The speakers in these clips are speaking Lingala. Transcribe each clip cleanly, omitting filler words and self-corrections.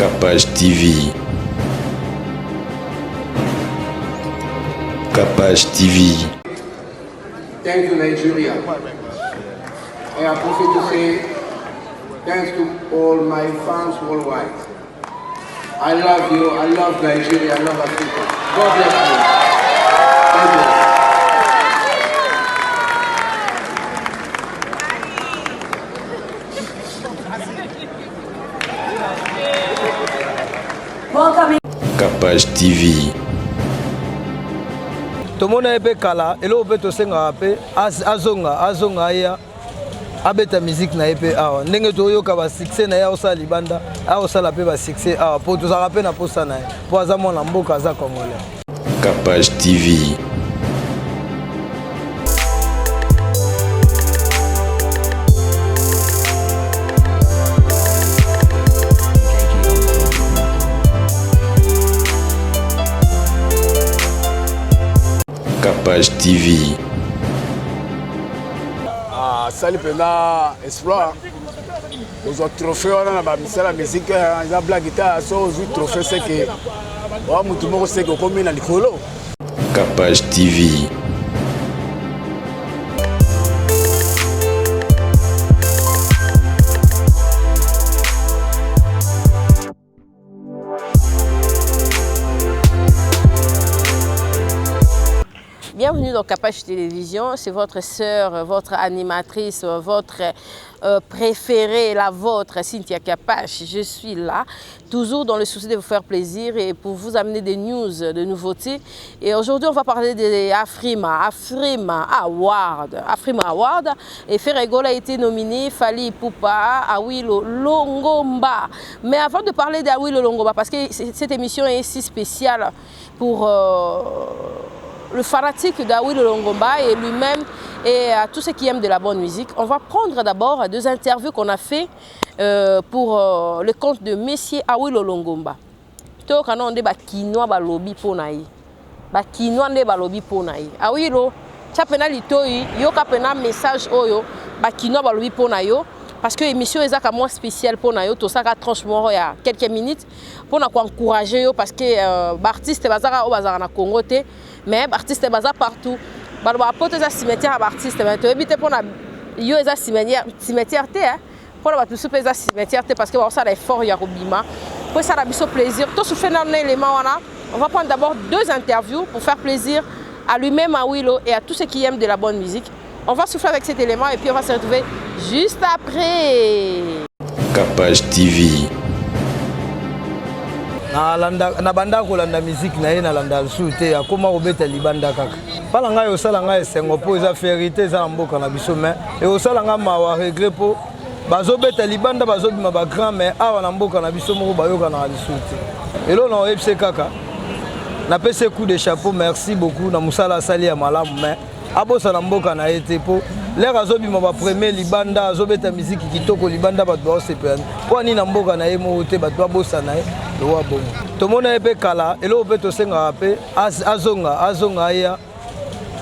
Capage TV. Capage TV. Thank you, Nigeria. I appreciate to say thanks to all my fans worldwide. I love you, I love Nigeria, I love Africa. God bless you. Thank you. Capage TV. Tomona ebe kala elo pe to senga pe azonga ya abeta musique na ebe awa ndenge to yoka ba succès na ya osala libanda a osala pe ba succès awa po to zaka pe na posa na po aza mona mboka aza congolais. Capage TV. Capage TV. Salut Pena Espoir. Aux autres trophées, on a la musique, la guitare, aux autres trophées, c'est que on a tout le monde sait que comme il a l'écolo. Capage TV. Bienvenue dans Capage Télévision, c'est votre sœur, votre animatrice, votre préférée, la vôtre, Cynthia Capage. Je suis là, toujours dans le souci de vous faire plaisir et pour vous amener des news, de nouveautés. Et aujourd'hui, on va parler des Afrima Award. Et Ferregola a été nominé, Fally Ipupa, Awilo Longomba. Mais avant de parler d'Awilo Longomba, parce que cette émission est si spéciale pour... le fanatique d'Awilo Longomba et lui-même et à tous ceux qui aiment de la bonne musique. On va prendre d'abord deux interviews qu'on a fait pour le compte de Monsieur Awilo Longomba. To kana onde ba kinwa ba lobi ponayi. Ba kinwa nde ba lobi ponayi. Awilo chapena litoi yo kapena message oyo ba kinwa ba lobi ponayo parce que l'émission est moins spéciale pour nous, tout ça tranchement il y a quelques minutes pour nous encourager parce que l'artiste bazara au bazar na Congo mais l'artiste bazar partout. Ba apporter ça cimetière à artiste mais tu éviter pour na yo eza cimetière pour na tout super cimetière parce que ça l'effort ya robima pour ça la biso plaisir tout souffle dans l'élément wana. On va prendre d'abord deux interviews pour faire plaisir à lui-même à Awilo et à tous ceux qui aiment de la bonne musique. On va souffler avec cet élément et puis on va se retrouver juste après. Capage TV. Na banda ko landa musique na ye na landa soute ya koma obeta libanda kaka. Pala ngai osala ngai sengo po eza vérité za mboka na biso mais et osala ngai mawa regret po bazobeta libanda bazobima ba grand mais awa na mboka na biso moko bayoka na soute. Elo na ebse kaka. Na pese coup de chapeau, merci beaucoup na musala sali ya malamu mais abosa na mboka na été po l'air azobima ba premier libanda azobeta musique kitoko libanda bato ba sepena po ni na mboka na ye mo te bato abosa na ye lo wa bon to mona ebe kala elo pe to senga pe azonga ya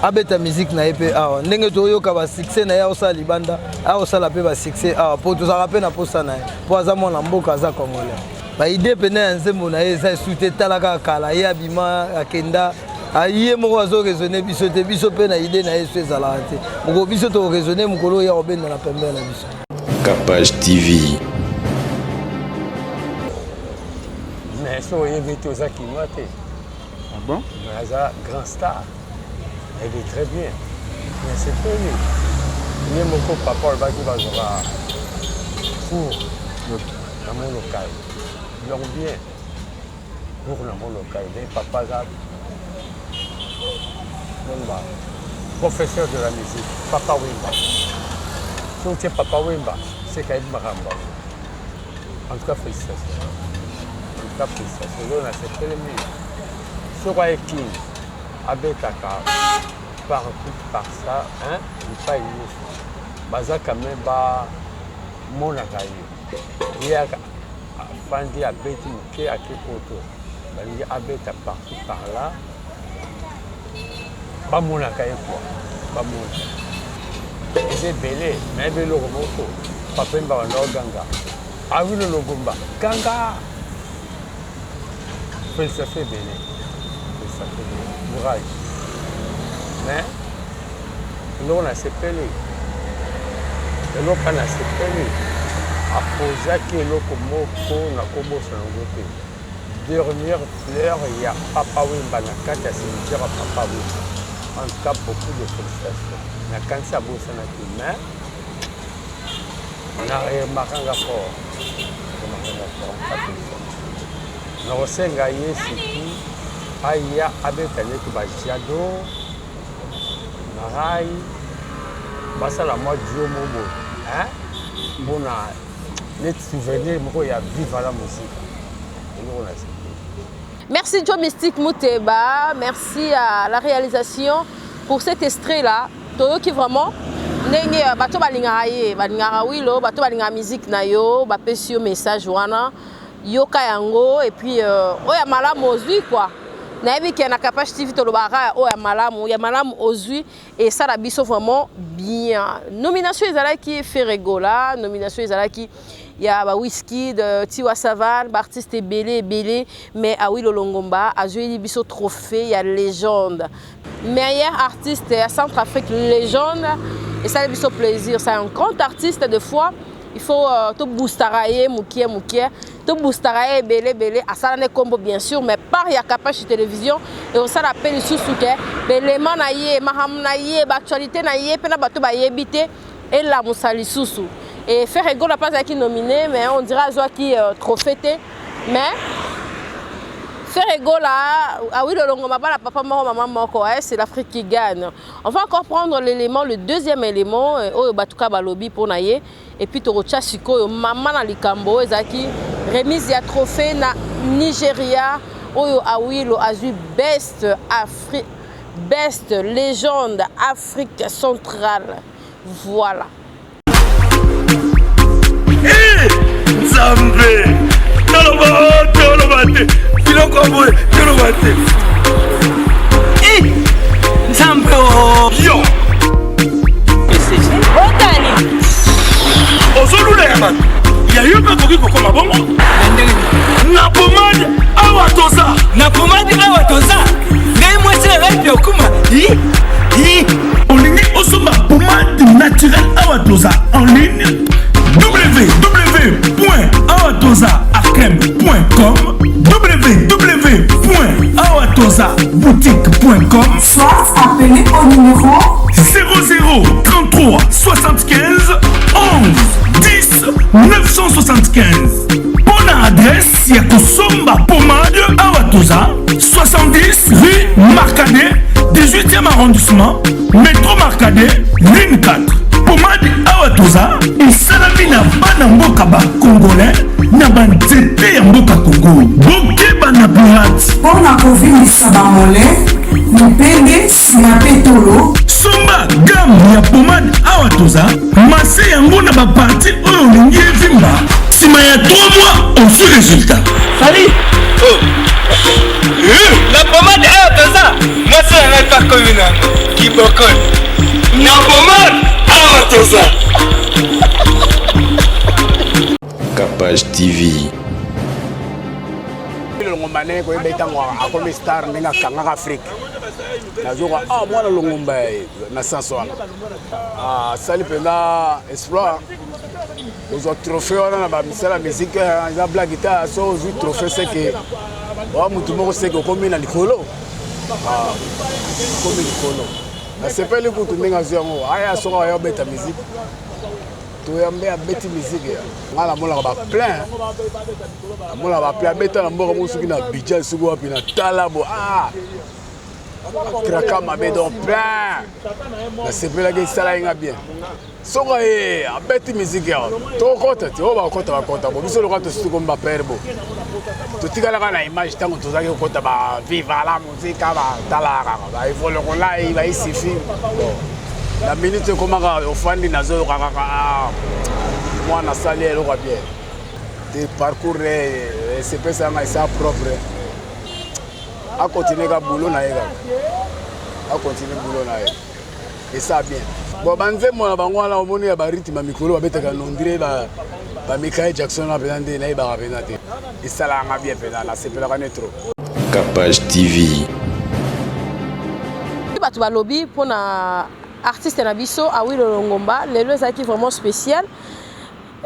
abeta musique na ye awa ndenge to yoka ba succès na ya osala libanda a osala pe ba succès awa po to zaka pe na posa na ye po aza mona mboka aza congolais ba idée pena ya nzembo na ye za soute talaka kala ya bima akenda aïe moko azo raisonner biso te biso pe na idée na yesu ezala te moko biso to raisonner mokolo ya obenda na pembe na biso. Capage TV. Mais so invité aux Akinois. Ah bon? Naza grand star. Elle est très bien. Mais c'est pas lui. Il y a mon papa va qui va jouer pour dans mon local. Ils l'ont bien pour le mon local. Mais papa a professeur de la musique, Papa Wimba. Si on tient Papa Wimba, c'est Kaïd Maramba. En tout cas, félicitations. En tout cas, félicitations. Là, on a cette élément. Sora et King, Abetaka, par ça, hein, il pas une. Baza quand même, mon agaï. Il y a Fandi Abeti Mouké à Kekoto. Il y a Abeta partout par là. Pas mon accueil quoi, pas mon. C'est belé, mais belé au remoto. Papa m'a dit ganga. Awilo Longomba, ganga. Félicitations Bélé. Félicitations Bélé. Courage. Mais, nous on a sepelé. Et nous on a sepelé. A posé qui est l'autre mot qu'on a commencé à nous. Dernière fleur, il y a Papa Wimba, il y a 4 cimetières à Papa Wimba. En tout cas, beaucoup de félicitations. Il y a quand ça bosse dans la main. On a remarqué un rapport. On a reçu un gars ici. Il y a avec un Jado, Narai, Bassa la moi Dio Momo. Bon, les souvenirs, il y a vivre la musique. Merci Joe Mystique Mouteba, merci à la réalisation pour cet extrait-là. Toyo qui vraiment, bato balinga wilo, bato balinga musique na yo, bapesi yo message wana, yoka yango et puis oya malamu ozui quoi. Na yebi ki na Kapage TV to lobara oya malamu ozui et ça la biso vraiment bien. Nomination ezalaki Ferregola, nomination ezalaki il y a Whisky de Tiwa Savane, artiste belé, mais Awilo Longomba a joué les biso trophée, il y a légende. Meilleur artiste à Centrafrique, légende, et ça a plaisir. C'est un grand artiste, des fois, il faut tout boostarailler, moukia, tout boostarailler, belé, à ça ne combo bien sûr, mais par il y a Kapage télévision, et on s'appelle Sousouke, l'élément naïe, maham naïe, actualité naïe, pena bato ba yebité, et la moussali sousou. Et Ferrego n'a pas été nominé, mais on dira qui trophée. Mais Ferrego là, ah oui, le Longomba, la papa maman, c'est l'Afrique qui gagne. On va encore prendre l'élément, le deuxième élément, au Batuka Balobi pour naïe, et puis Torocha Siko, maman na Likambo, ezaki remise ya trophée na Nigeria, oyo Awilo Azu best légende Afrique centrale. Voilà. Nzambe tolobate biloko tolobate Nzambe yo otani ozolula ya bato ya yo mpe koki kokoma bongo na pomade awa toza ngai mwasi ngai okuma olingi osomba pomade naturelle awa toza en ligne www.awatozaarkem.com www.awatozaboutique.com soit appelé au numéro 00 33 75 11 10 975. Bonne adresse, il y a Kosomba Pomade Awatoza 70 rue Marcadet 18e arrondissement métro Marcadet ligne 4. Pomade Awatoza et Salamina Banamboka ba Congolais na banzete ya mboka Congo. Bokeba na pirate. Pona kovilisa bamole, mupende na petolo. Somba gamme ya pomade Awatoza, masse yango na ba parti oyo olingi evimba. Sima ya 3 mois, on suit résultat. Salut. La pomade Awatoza, moi c'est un alpha commune qui bokol. La pomade Awatoza. Kapage TV. Longomba ko betango akomi star ndinga kanga Afrique. Nazoka mwana Longomba na sanswa. Sali penda espoir. Ils ont trophée on a ba misala musique ya black guitar so au trophée c'est que wa mutu moko c'est que comme na likolo. Comme likolo. C'est pas le coup de ndinga zongo. Aya so ya beta musique. Toyambe a beti musique ya. Ngala mola ba plein. Mola ba plein beta na mboka musuki na Bidjan sugo wapi na Talabo. Kraka mabe donc plein. Na sepela ke sala inga bien. Soko a beti musique ya. To kota ti o ba kota bo biso lokata su ko mba perbo. To tikala kana image tango to zaki kota ba viva la musique ba talaka. Ba il faut le qu'on il va ici film. La minute komaka ofandi nazo kaka moi na sali elo kwa bien. Te parcours c'est pas ça mais ça propre. A continuer ka boulot na yega. A continuer boulot na yega. Et ça bien. Bon banze mona bango ala omoni ya ba rythme mikolo babetaka nondire ba Michael Jackson na penande na iba penate. Et ça la nga bien penana c'est pas la trop. Capage TV. Tu vas lobby pour un artiste Nabiso Awilo Longomba. Les deux qui vraiment spécial.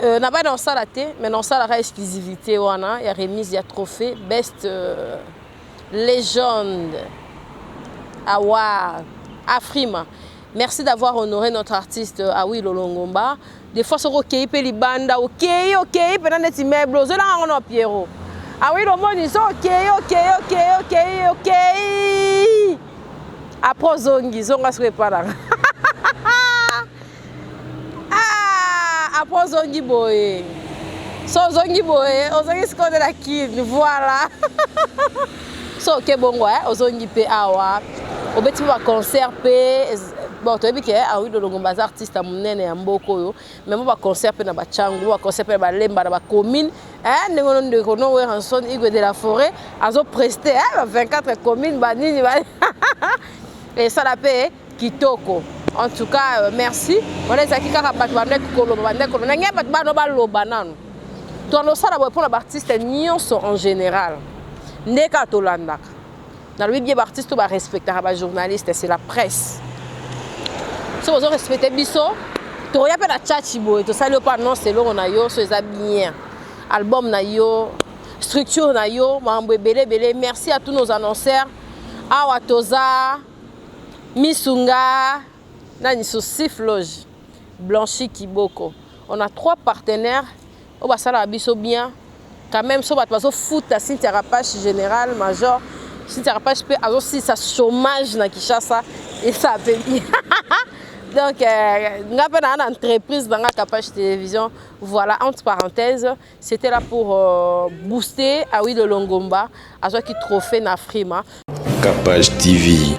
N'a pas dans ça la thé, mais dans ça la exclusivité wana, il y a remise, il y a trophée best légende Awa Afrima. Merci d'avoir honoré notre artiste Awilo Longomba. Des fois c'est OK pe libanda, OK pendant des immeubles, c'est là on a Pierrot. Awilo Moni c'est OK. Après zongi zonga se prépare. Après zongi boy. So zongi boy, ozongi skone la kid, voilà. So OK bongo ozongi pe awa. Obeti ba concert pe bon tu vois que Awilo Longomba artiste munene ya mboko yo, même ba concert pe na ba changu, ba concert pe ba lemba na ba commune, nengono ndeko no we ranson Igwe de la Forêt, azo prester 24 communes ba nini ba. Et ça la paix kitoko. En tout cas, merci. On est ici kaka bat bande koloba bande koloba. Nanya bat bano ba loba nanu. Toi no ça la pour les artistes nyonso en général. Ndeka tolandaka. Na lui bien artiste ba respecter ba journaliste, c'est la presse. Si vous respectez biso, to ya pe na chachibo, to ça le pas non c'est long na yo, so ça bien. Album na yo, structure na yo, mambo belé. Merci à tous nos annonceurs. Awa Toza Misunga, Nani Sif Loge, Blanchi Kiboko. On a 3 partenaires. On va ça biso bien. Quand même, ça va pas foot à Cynthia Rapache général major. Cynthia Rapache peut avoir aussi sa chômage na Kinshasa et ça fait bien. Donc, on a une entreprise dans la Capage Télévision. Voilà, entre parenthèses, c'était là pour booster Awilo Longomba, à ce qui trophée Nafrima. Capage TV.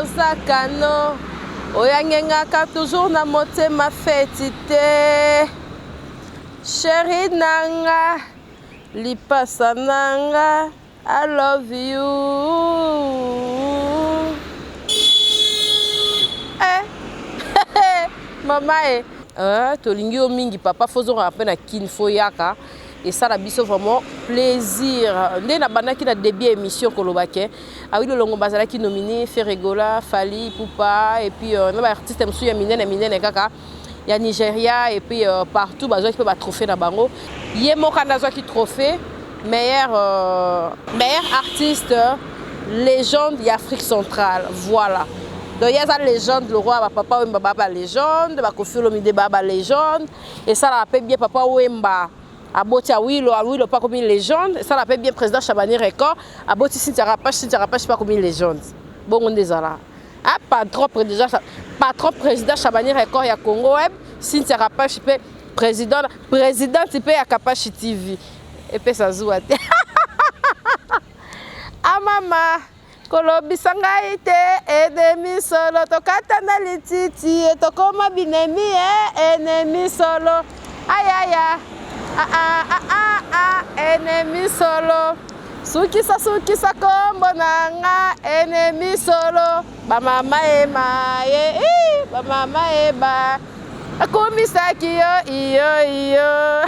Osakano, oyangengaka toujours na motema fetite. Chérie nanga, lipasa nanga, I love you. Mama tolingi o mingi papa fozo rappeler na kinfo yaka. Et ça, la biso vraiment plaisir. Dès la bande qui a début émission Kolobake, Awilo Longomba qui nominé Ferregola, Fali, Poupa et puis nos artistes monsieur Minen kaka, il y a Nigeria et puis partout bazo qui peut trophée na bango. Yemo kanazo qui trophée meilleur artiste légende d'Afrique centrale. Voilà. Donc il y a la légende, le roi Papa Wemba Baba légende, Kofi Olomide Baba légende et ça rappelle bien Papa Wemba. Aboti Awilo pas comme une légende, ça l'appelle bien président Chabani Record, Aboti Cynthia Rapache pas comme une légende. Bon on est là. Patron président Chabani Record ya Congo Web, Cynthia Rapache président type ya Capage TV. Et puis ça joue. mama kolobisa ngai te enemi solo tokata na lititi tokoma binemi enemi solo ayaya enemi solo sukisa kombo nanga enemi solo bamama ema bamama eba akumisaki yo iyo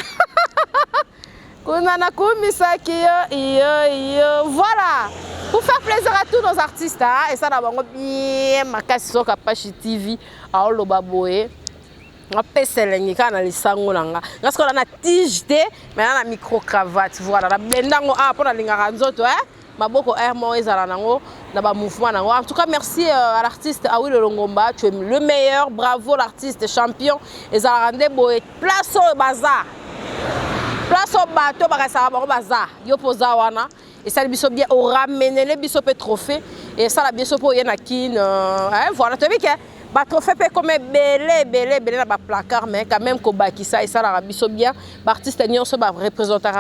kuna nakumisaki yo iyo voilà. Pour faire plaisir à tous nos artistes, hein, et ça n'a pas bien makasi sur Kapashi TV, à Olobaboé. On peut se lenir quand on a les sangs là. Parce qu'on a une tige de, mais on a une micro cravate. Voilà, la bendango ah pour la ligne ranzoto, hein. Ma boko air moi ezalanango, na ba mouvement nango. En tout cas, merci à l'artiste Awilo Longomba, tu es le meilleur, bravo l'artiste champion. Ezalande boé place au bazar. Place au bateau bakasa ba bazar. Yo poza wana. Et ça, les bien au ramener les bisous trophée et ça la bisou pour y en a qui voilà tu vois que bah trophée peut comme belé dans ba placard mais quand même qu'on baki ça et ça la bisou bien artiste nion se va représenter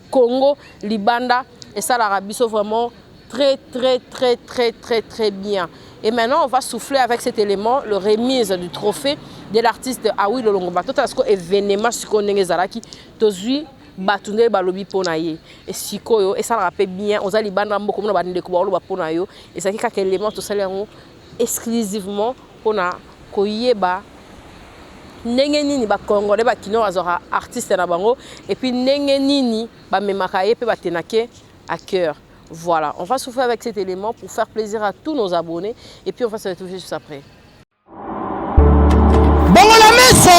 Congo Libanda et ça la bisou vraiment très bien. Et maintenant on va souffler avec cet élément le remise du trophée de l'artiste Awilo Longomba tout ce événement ce qu'on est zalaki tozui batunde balobi pona ye et sikoyo et ça rappelle bien aux alibanda mboko mona bandeko ba lo ba pona yo et ça qui ka élément to sala yango exclusivement pona koyeba ndenge nini ba congolais ba kino azora artiste na bango et puis ndenge nini ba memaka ye pe batenake à cœur. Voilà, on va souffler avec cet élément pour faire plaisir à tous nos abonnés et puis on va se retrouver juste après. Bongola meso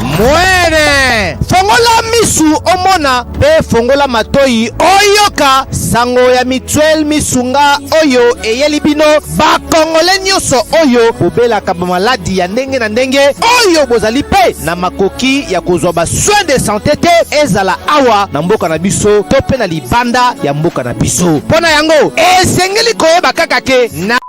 mwene fongola misu omona pe fongola matoi oyoka sango ya mituel misunga oyo eyelibino ba kongole nyoso oyo bobelaka ba maladi ya ndenge na ndenge oyo bozali pe na makoki ya kozwa ba soins de santé te ezala awa na mboka na biso to pe na libanda ya mboka na biso pona yango esengeli koyeba kaka ke na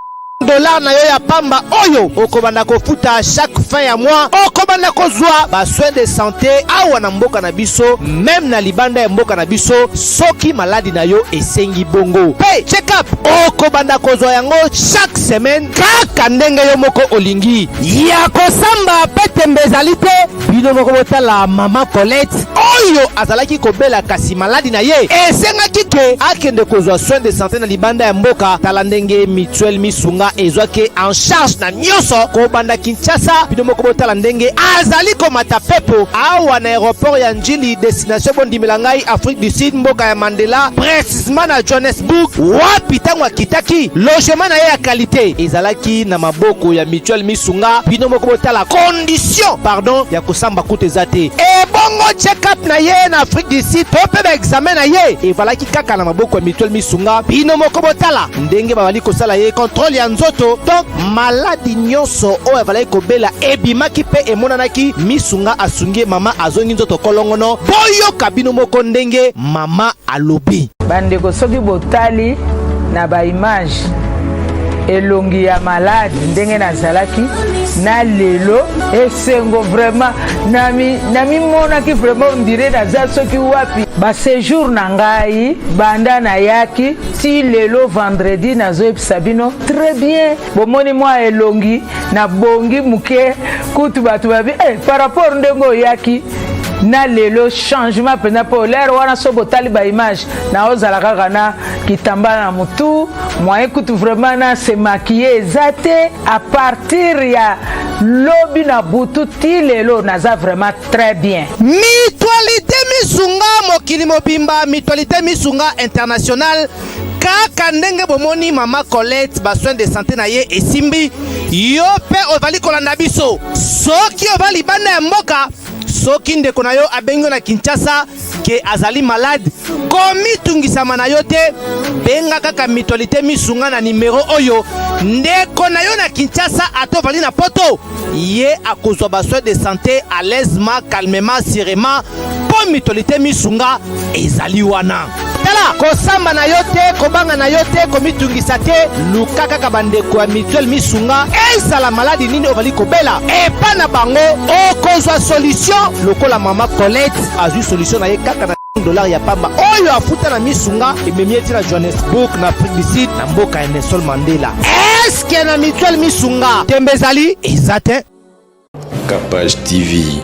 dollar na yo ya pamba oyo okobanda kofuta chaque fin ya mois okobanda kozwa ba soins de santé awa na mboka na biso même na libanda ya mboka na biso soki maladi na yo esengi bongo pe check up okobanda kozwa yango chaque semaine kaka ndenge yo moko olingi ya kosamba pete mbezali te bino moko botala mama Colette oyo azalaki kobela kasi maladi na ye esengaki ke akende kozwa soins de santé na libanda ya mboka tala ndenge mutuel misunga ezwake en charge na nyoso ko banda Kinshasa bino moko botala ndenge azali komata pepo awa na aéroport ya Njili destination bondimela ngai Afrique du Sud mboka ya Mandela précisément na Johannesburg wapi tango akitaki logement na ye ya qualité ezalaki na maboko ya mutuel misunga bino moko botala condition pardon ya kosamba kutu ezate e bongo check up na ye na Afrique du Sud to pe ba examen na ye e valaki kaka na maboko ya mutuel misunga bino moko botala ndenge babali kosala ye contrôle ya nzoto donc maladi nyonso oyo avalaki kobela ebimaki pe emonanaki misunga asungi mama azongi nzoto kolongono boyoka bino moko ndenge mama alobi bandeko soki botali na ba image elongi ya malade ndenge nazalaki na lelo esengo vraiment nami monaki vraiment ndire naza soki wapi ba séjour na ngai banda na yaki ti lelo vendredi nazoyebisa bino très bien bomoni mwa elongi na bongi muke kutu bato babi par rapport ndenge oyaki na lelo changement pena po l'air wana so botali ba image na ozala kaka na kitamba na mutu moyen kutu vraiment na se maquiller ezate à partir ya lobi na butu ti lelo naza vraiment très bien. Mutualité misunga mokili mobimba mutualité misunga international kaka ndenge bomoni mama Colette ba soins de santé na ye esimbi yo pe ovali kolanda biso soki ovali banda ya mboka soki ndeko na yo abengo na Kinshasa ke azali malade komi tungisama na yo te benga kaka mutualité misunga na numéro oyo ndeko na yo na Kinshasa atovali na poto ye akozwa ba soins de santé à l'aisement calmement sereinement po mutualité misunga ezali wana tala kosamba na yo te kobanga na yo te komitungisa te luka kaka bandeko ya mutuel misunga ezala maladi nini ovali kobela epa na bango okozwa solution lokola mama Colette azwi solution na ye kaka na $100 ya pamba oyo afuta na misunga ememi eti na Johannesburg na Afrique du Sud na mboka ya Nelson Mandela. Eske na Mutuelle misunga tembe ezali eza te? Capage TV.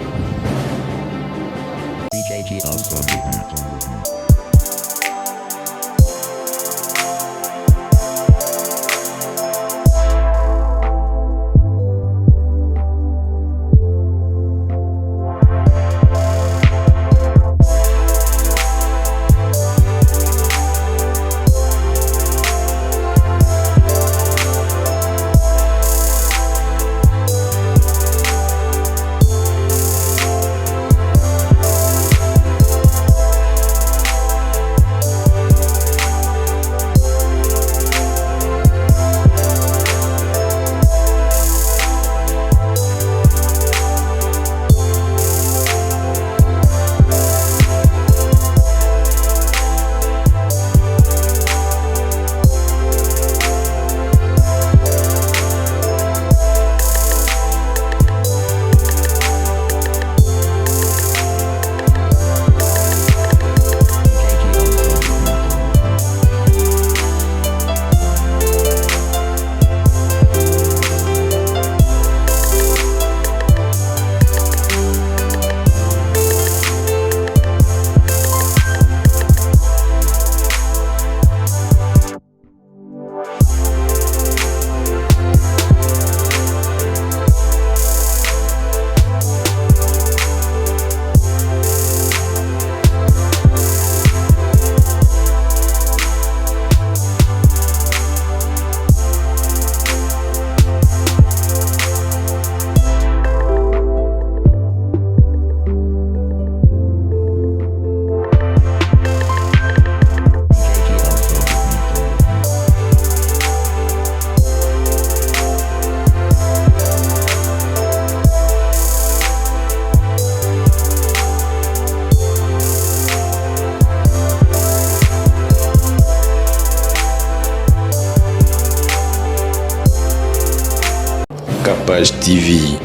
Capage TV.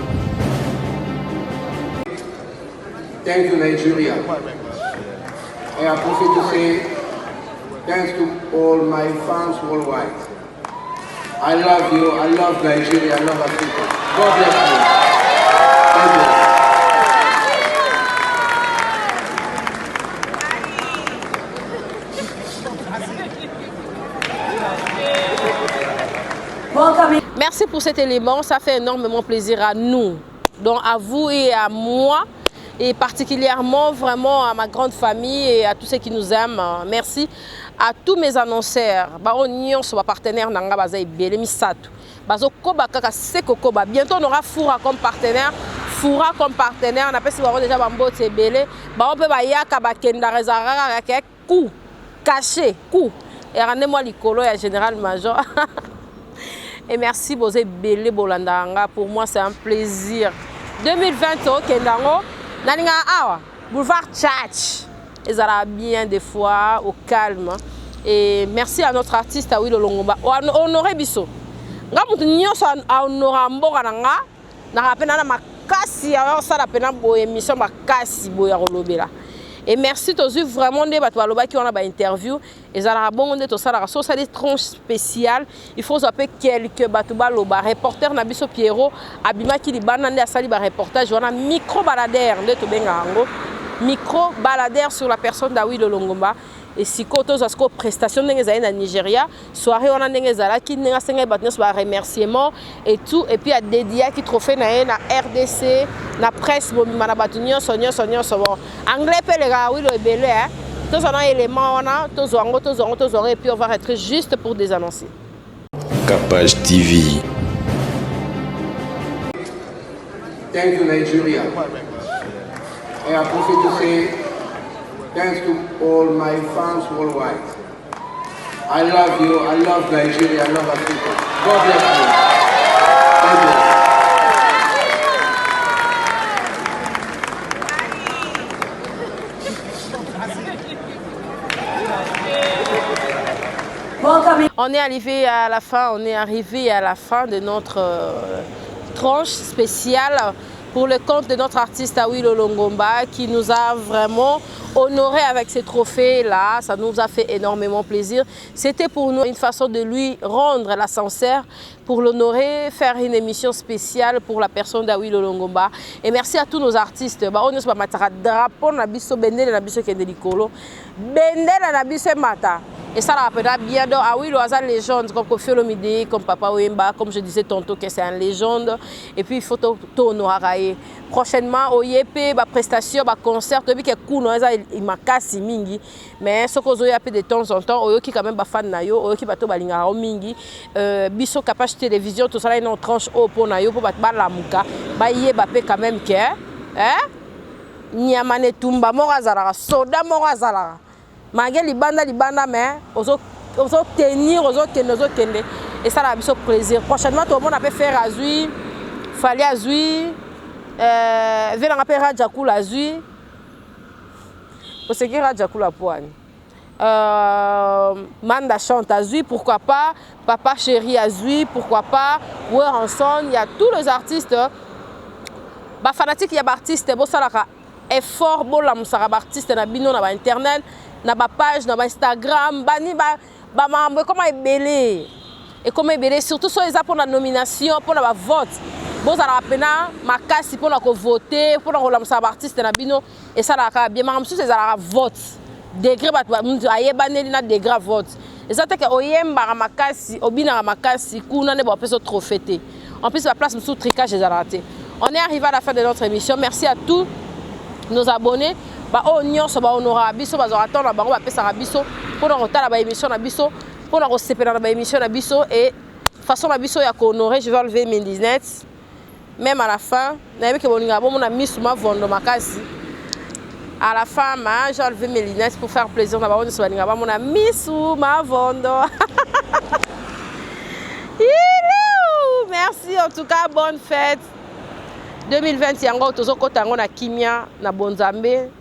Thank you, Nigeria. I appreciate to say thanks to all my fans worldwide. I love you, I love Nigeria, I love Africa. God bless you. Thank you. Merci pour cet élément, ça fait énormément plaisir à nous, donc à vous et à moi, et particulièrement vraiment à ma grande famille et à tous ceux qui nous aiment. Merci à tous mes annonceurs, partenaires Nanga Bazaï Belemi Satou, Bazo Koba Kaka Seko Koba. Bientôt on aura Foura comme partenaire. Foura comme partenaire, on appelle ça déjà Bambote et Belé. On peut Bayaka Bakenda Rezara coup caché, coup. Et rendez-moi l'icolo et général major. Et merci Bozé Belé Bolandanga. Pour moi, c'est un plaisir. 2020, Kendango, Nalinga Awa, Boulevard Tchatch. Ils allaient bien des fois, au calme. Et merci à notre artiste Awilo Longomba. Honoré Bisso. Ngamutu nyonso honora mboka nanga. Na rapena na makasi ya ça la pena bo émission makasi bo ya kolobela. Et merci tous vraiment des bateaux qui ont une interview. Et ça a bon de tout ça la sauce des tranches spéciales. Il faut appeler quelques bateaux baloba reporter Nabiso Pierrot Abima qui banane à sali ba reportage on a micro baladeur de to bengango micro baladeur sur la personne d'Awilo Longomba. Et si koto zasko prestation ndenge za na Nigeria soirée on a ndenge za la qui ndenge senga batna so remerciement et tout et puis à dédié qui trophée na RDC na presse bo mana batunyo sonyo bon anglais pe les gars oui le belé hein tous on a élément on a tous et puis on va être juste pour désannoncer. Capage TV. Thank you, Nigeria. I appreciate to say thanks to all my fans worldwide. I love you, I love Nigeria, I love Africa. God bless you. Thank you. On est arrivé à la fin, de notre tranche spéciale pour le compte de notre artiste Awilo Longomba qui nous a vraiment honoré avec ces trophées-là. Ça nous a fait énormément plaisir. C'était pour nous une façon de lui rendre l'ascenseur, pour l'honorer, faire une émission spéciale pour la personne d'Awilo Longomba. Et merci à tous nos artistes. On est sur le drapeau, nabiso bendele nabiso kendelikolo, bendele nabiso mata. Et ça rappellera bien donc Awilo Aza légende comme Koffi Olomide, comme Papa Wemba, comme je disais tantôt que c'est une légende. Et puis il faut honorer. Prochainement au YP, ba prestation, ba concert, tu vois que kuno eza imakasi mingi, mais ce que zoya de temps en temps, oyo qui quand même ba fan na yo, oyo qui bato balinga ro mingi, biso capage télévision tout ça une tranche au pour na yo pour ba lamuka, ba yé ba pe quand même que nyamane tumba mora zala, soda mora zala. Malgré libanda mais ozo tenir, ozo kende et ça la biso plaisir. Prochainement tout le monde a peut faire azui, fallait azui. Vena ngape Raja Kula azui Oseki Raja Kula poani Manda chante azui, pourquoi pas Papa Chéri azui, pourquoi pas Weranson, il y a tous les artistes ba fanatique, il y a ba artistes bo salaka effort bo la musara ba artiste na bino na ba internet na ba page na ba Instagram bani ba mambo comment ebele et comment ebele surtout sur les pour la nomination pour la vote. Bon, ça a pena makasi pour voter pour la artiste na bino et ça la bien même si c'est la vote degré ba ayebane na degré vote et ça te que oyemba makasi obina makasi kuna ne ba peso trophée en plus la place sous tricage des raté. On est arrivé à la fin de notre émission. Merci à tous nos abonnés ba onyo so ba honora biso ba attendre ba pesa biso pour retard ba émission na biso pour sepérer ba émission na biso et façon la biso ya ko honorer je vais enlever mes lunettes. Même à la fin, à la fin, j'ai enlevé mes lunettes pour faire plaisir. Merci en tout cas, bonne fête. 2020, il y a encore tout na kimia na bonzambe.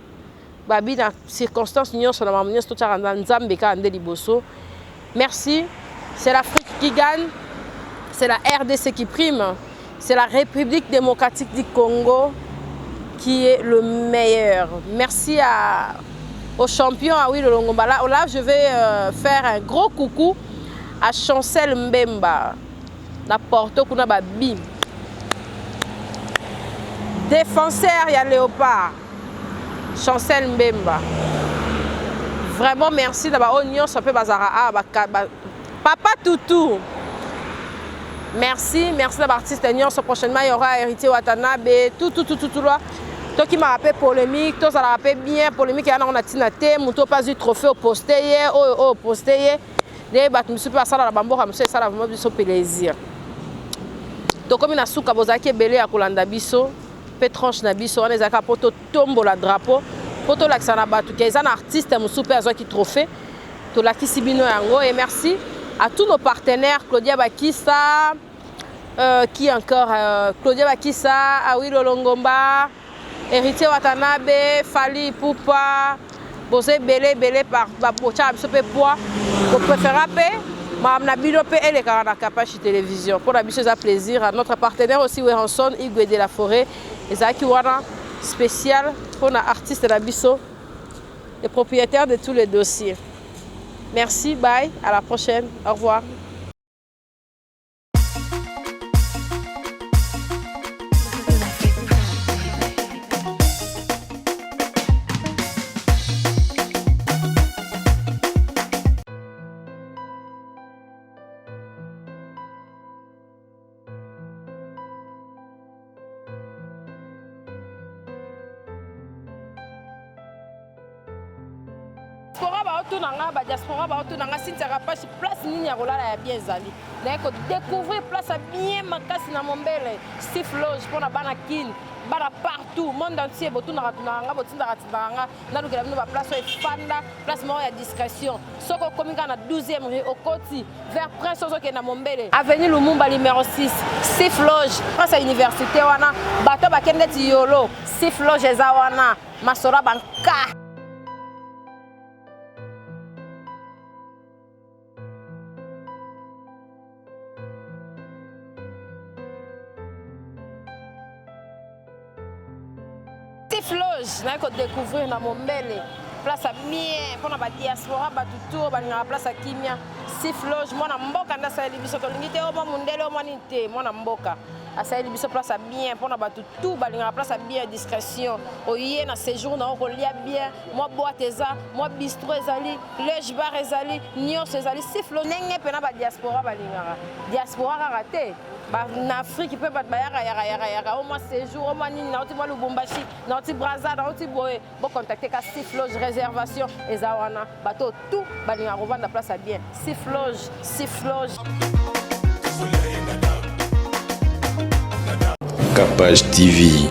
Babi na circonstances nous sur la manière tout ça nzambe ka ndeli boso. Merci. C'est l'Afrique qui gagne. C'est la RDC qui prime. C'est la République démocratique du Congo qui est le meilleur. Merci au champion Awilo Longomba. Là, je vais faire un gros coucou à Chancel Mbemba. La Porto Kuna Babi. Défenseur, il y a Léopard. Chancel Mbemba. Vraiment merci d'avoir oignon sur Bazara. Papa Toutou. Merci d'avoir artiste prochainement il y aura Héritier Watanabe tout là. Toi qui m'a rappelé polémique, toi ça l'a rappelé bien polémique, il y a on a tinaté, mon pas eu trophée au posté au posté. Les bat me suis pas ça la bambo comme ça vraiment du plaisir. Donc comme na souka bozaki belé à kolanda biso, petranche na biso on ezaka poto tombo la drapeau, poto la sana batu qui un artiste mo super azaki trophée. To la kisibino yango et merci à tous nos partenaires, Claudia Bakissa, qui encore Claudia Bakissa, Awilo Longomba, Héritier Watanabe, Fali Poupa, Bosé Belé par Babocha, Absope Poa, pour préférer Mme Nabilo P. Elle est à la capacité télévision. Pour la bicheuse à plaisir, à notre partenaire aussi, Weranson, Igwe de la Forêt, et Zaki Wana, spécial pour l'artiste de la Bisso, les propriétaires de tous les dossiers. Merci, bye, à la prochaine, au revoir. Diaspora ba auto nanga Cynthia Rapache place nini ya kolala ya bien ezali na ko découvrir place bien makasi na Mombele Steve Loge pour na bana kin bana partout monde entier botu na nga botinda nga na lukela bino ba place efanda place mort ya discrétion soko kominga na 12e rue Okoti vers Prince Ozoke na Mombele avenue Lumumba numéro 6 Steve Loge place à université wana bato bakende ti yolo Steve Loge eza wana masora banka. Sifloge, na ko découvrir na Mombele. Place à bien, pour la diaspora, tout la place à Kimia. Sifloge, moi na mboka nda sa libiso to lingite o ba mundele o manite, moi na mboka. Asa libiso place à bien, pour la tout la place à bien discrétion. Oye na séjour na ko lia bien, moi boîte eza, moi bistrot ezali, lège bar ezali, nyos ezali. Sifloge nenge pena ba diaspora balingara. Diaspora raté. En Afrique, peut pas yaka au moins séjour, au moins ni nauti moi Lubumbashi, nauti Brazza, nauti Boé, bon contacter ka Sifloge réservation et zawana, bateau tout, balinga revendre la place à bien. Sifloge. Capage TV.